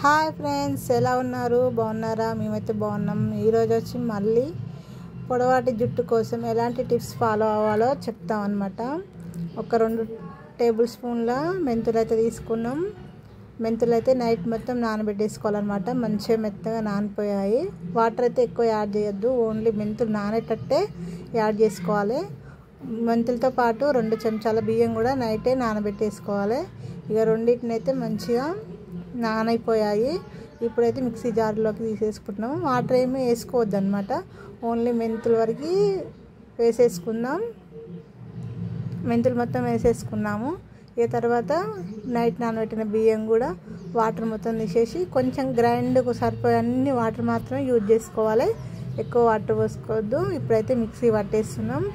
Hi friends, ఎలా ఉన్నారు? బాగున్నారా? మేమైతే బాగున్నాం. ఈరోజు వచ్చి మళ్ళీ పొడవాటి జుట్టు కోసం ఎలాంటి టిప్స్ ఫాలో అవ్వాలో చెప్తాం అన్నమాట. ఒక 2 టేబుల్ స్పూన్ల మెంతులు అయితే తీసుకున్నాం. మెంతులు అయితే నైట్ మొత్తం నానబెట్టేసుకోవాలన్నమాట. మంచిగా మెత్తగా నానిపోయాయి. వాటర్ అయితే ఎక్కువ యాడ్ చేయొద్దు, ఓన్లీ మెంతులు నానేటట్టే యాడ్ చేసుకోవాలి. మెంతులతో పాటు 2 చెంచాల బియ్యం కూడా నైటే నానబెట్టేసుకోవాలి. ఇక రెండింటిని అయితే మంచిగా నానైపోయాయి. ఇప్పుడైతే మిక్సీ జార్లోకి తీసేసుకుంటున్నాం. వాటర్ ఏమీ వేసుకోవద్దు అనమాట, ఓన్లీ మెంతుల వరకు వేసేసుకుందాం. మెంతులు మొత్తం వేసేసుకున్నాము. ఇక తర్వాత నైట్ నానబెట్టిన బియ్యం కూడా వాటర్ మొత్తం తీసేసి కొంచెం గ్రైండ్కు సరిపోయే అన్ని వాటర్ మాత్రమే యూజ్ చేసుకోవాలి, ఎక్కువ వాటర్ పోసుకోవద్దు. ఇప్పుడైతే మిక్సీ పట్టేస్తున్నాం.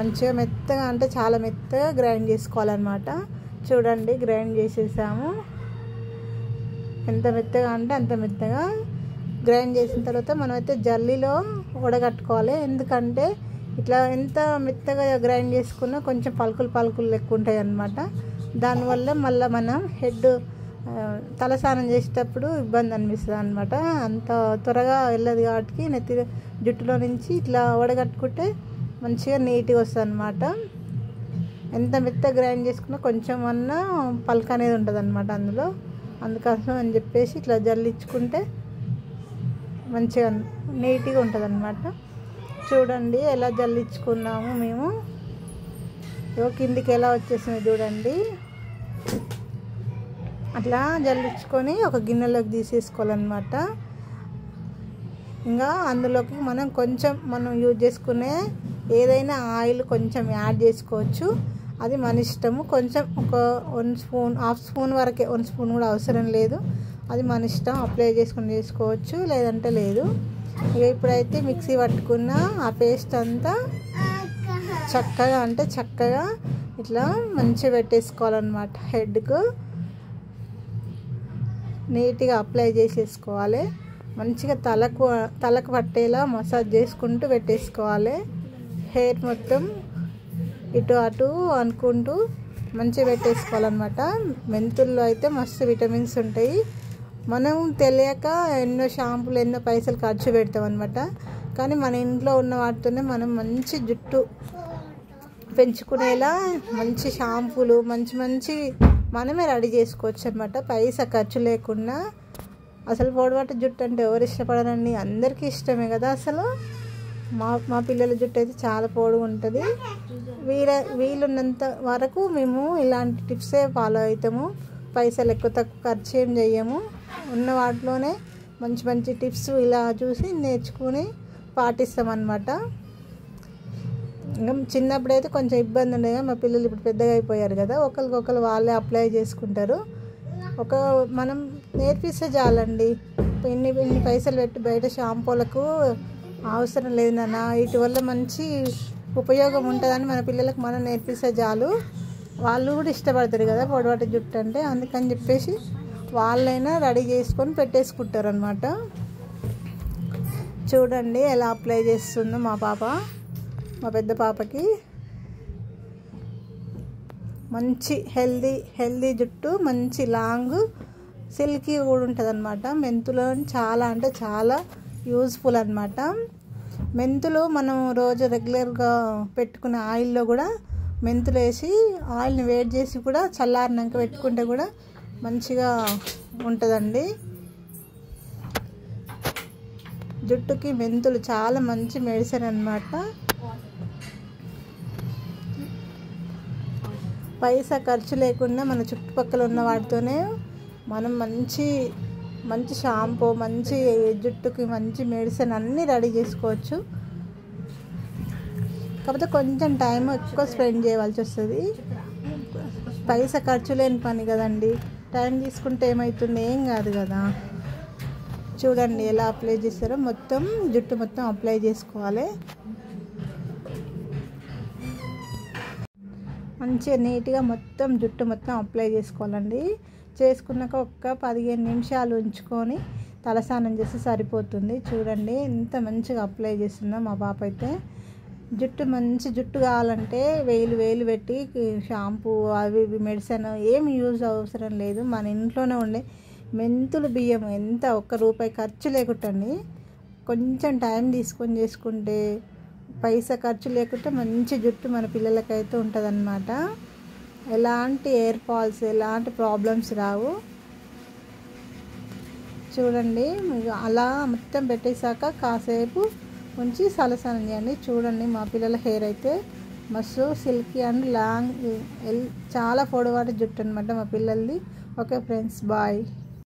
మంచిగా మెత్తగా, అంటే చాలా మెత్తగా గ్రైండ్ చేసుకోవాలన్నమాట. చూడండి, గ్రైండ్ చేసేసాము. ఎంత మెత్తగా అంటే అంత మెత్తగా గ్రైండ్ చేసిన తర్వాత మనమైతే జల్లీలో వడగట్టుకోవాలి. ఎందుకంటే ఇట్లా ఎంత మెత్తగా గ్రైండ్ చేసుకున్నా కొంచెం పలుకులు లెక్క ఉంటాయి అన్నమాట. దానివల్ల మళ్ళీ మనం తలస్నానం చేసేటప్పుడు ఇబ్బంది అనిపిస్తుంది అనమాట. అంత త్వరగా వెళ్ళదు కాబట్టి నెత్తి జుట్టులో నుంచి ఇట్లా వడగట్టుకుంటే మంచిగా నీట్గా వస్తుంది అనమాట. ఎంత మెత్తగా గ్రైండ్ చేసుకున్నా కొంచెం అన్నా పలుకు అనేది ఉంటుంది అనమాట అందులో. అందుకోసం అని చెప్పేసి ఇట్లా జల్లించుకుంటే మంచిగా నీట్గా ఉంటుంది అనమాట. చూడండి ఎలా జల్లించుకున్నాము మేము. కిందికి ఎలా వచ్చేసింది చూడండి. అట్లా జల్లించుకొని ఒక గిన్నెలోకి తీసేసుకోవాలన్నమాట. ఇంకా అందులోకి మనం యూజ్ చేసుకునే ఏదైనా ఆయిల్ కొంచెం యాడ్ చేసుకోవచ్చు, అది మన ఇష్టము. కొంచెం ఒక 1 స్పూన్, హాఫ్ స్పూన్ వరకే, 1 స్పూన్ కూడా అవసరం లేదు. అది మన ఇష్టం, అప్లై చేసుకుని చేసుకోవచ్చు, లేదంటే లేదు. ఇక ఇప్పుడైతే మిక్సీ పట్టుకున్న ఆ పేస్ట్ అంతా చక్కగా ఇట్లా మంచిగా పెట్టేసుకోవాలన్నమాట. హెడ్కు నీట్గా అప్లై చేసేసుకోవాలి. మంచిగా తలకు పట్టేలా మసాజ్ చేసుకుంటూ పెట్టేసుకోవాలి. హెయిర్ మొత్తం ఇటు అటు అనుకుంటూ మంచిగా పెట్టేసుకోవాలన్నమాట. మెంతుల్లో అయితే మస్తు విటమిన్స్ ఉంటాయి. మనం తెలియక ఎన్నో షాంపూలు, ఎన్నో పైసలు ఖర్చు పెడతాం అనమాట. కానీ మన ఇంట్లో ఉన్న వాటితోనే మనం మంచి జుట్టు పెంచుకునేలా మంచి షాంపూలు మంచి మనమే రెడీ చేసుకోవచ్చు అనమాట, పైసా ఖర్చు లేకుండా. అసలు పొడవాటి జుట్టు అంటే ఎవరు ఇష్టపడరండి, అందరికీ ఇష్టమే కదా. అసలు మా పిల్లల జుట్టు అయితే చాలా పొడుగు ఉంటుంది. వీలున్నంత వరకు మేము ఇలాంటి టిప్సే ఫాలో అవుతాము. పైసలు ఎక్కువ తక్కువ ఖర్చు ఏం చెయ్యము. ఉన్న వాటిలోనే మంచి టిప్స్ ఇలా చూసి నేర్చుకుని పాటిస్తామన్నమాట. ఇంకా చిన్నప్పుడైతే కొంచెం ఇబ్బంది ఉండేది. మా పిల్లలు ఇప్పుడు పెద్దగా అయిపోయారు కదా, ఒకరికొకరు వాళ్ళే అప్లై చేసుకుంటారు. మనం నేర్పిస్తే చాలండి. ఇన్ని పైసలు పెట్టి బయట షాంపూలకు అవసరం లేదు నాన్న, వీటి వల్ల మంచి ఉపయోగం ఉంటుందని మన పిల్లలకు మనం నేర్పిస్తే చాలు. వాళ్ళు కూడా ఇష్టపడతారు కదా పొడవాటి జుట్టు అంటే. అందుకని చెప్పేసి వాళ్ళైనా రెడీ చేసుకొని పెట్టేసుకుంటారు అనమాట. చూడండి ఎలా అప్లై చేస్తుందో మా పెద్ద పాపకి. మంచి హెల్దీ జుట్టు, మంచి లాంగ్ సిల్కీ కూడా ఉంటుంది అనమాట. మెంతులు చాలా అంటే చాలా యూజ్ఫుల్ అనమాట. మెంతులు మనం రోజు రెగ్యులర్గా పెట్టుకునే ఆయిల్లో కూడా మెంతులు వేసి ఆయిల్ని వేడి చేసి కూడా చల్లారినాక పెట్టుకుంటే కూడా మంచిగా ఉంటుందండి. జుట్టుకి మెంతులు చాలా మంచి మెడిసిన్ అన్నమాట. పైసా ఖర్చు లేకుండా మన చుట్టుపక్కల ఉన్న వాటితోనే మనం మంచి షాంపూ, మంచి జుట్టుకి మంచి మెడిసిన్ అన్నీ రెడీ చేసుకోవచ్చు. కాకపోతే కొంచెం టైం ఎక్కువ స్పెండ్ చేయవలసి వస్తుంది. పైసా ఖర్చు లేని పని కదండి, టైం తీసుకుంటే ఏమవుతుంది, ఏం కాదు కదా. చూడండి ఎలా అప్లై చేస్తారో. జుట్టు మొత్తం అప్లై చేసుకోవాలి. మంచిగా నీట్గా జుట్టు మొత్తం అప్లై చేసుకోవాలండి. చేసుకున్నాక ఒక్క 15 నిమిషాలు ఉంచుకొని తలస్నానం చేస్తే సరిపోతుంది. చూడండి ఎంత మంచిగా అప్లై చేస్తుందో మా పాప అయితే. మంచి జుట్టు కావాలంటే వేలు పెట్టి షాంపూ అవి మెడిసిన్ ఏమి యూజ్ అవసరం లేదు. మన ఇంట్లోనే ఉండే మెంతులు బియ్యం ఎంత ఒక్క రూపాయి ఖర్చు లేకుంటండి. కొంచెం టైం తీసుకొని చేసుకుంటే పైసా ఖర్చు లేకుండా మంచి జుట్టు మన పిల్లలకైతే ఉంటుందన్నమాట. ఎలాంటి హెయిర్ ఫాల్స్ ఎలాంటి ప్రాబ్లమ్స్ రావు. చూడండి అలా మొత్తం పెట్టేశాక కాసేపు ఉంచి సలసనం చేయండి. చూడండి మా పిల్లల హెయిర్ అయితే మస్తు సిల్కీ అండ్ లాంగ్ చాలా పొడవాటి జుట్టు అనమాట మా పిల్లలది. Okay friends, bye.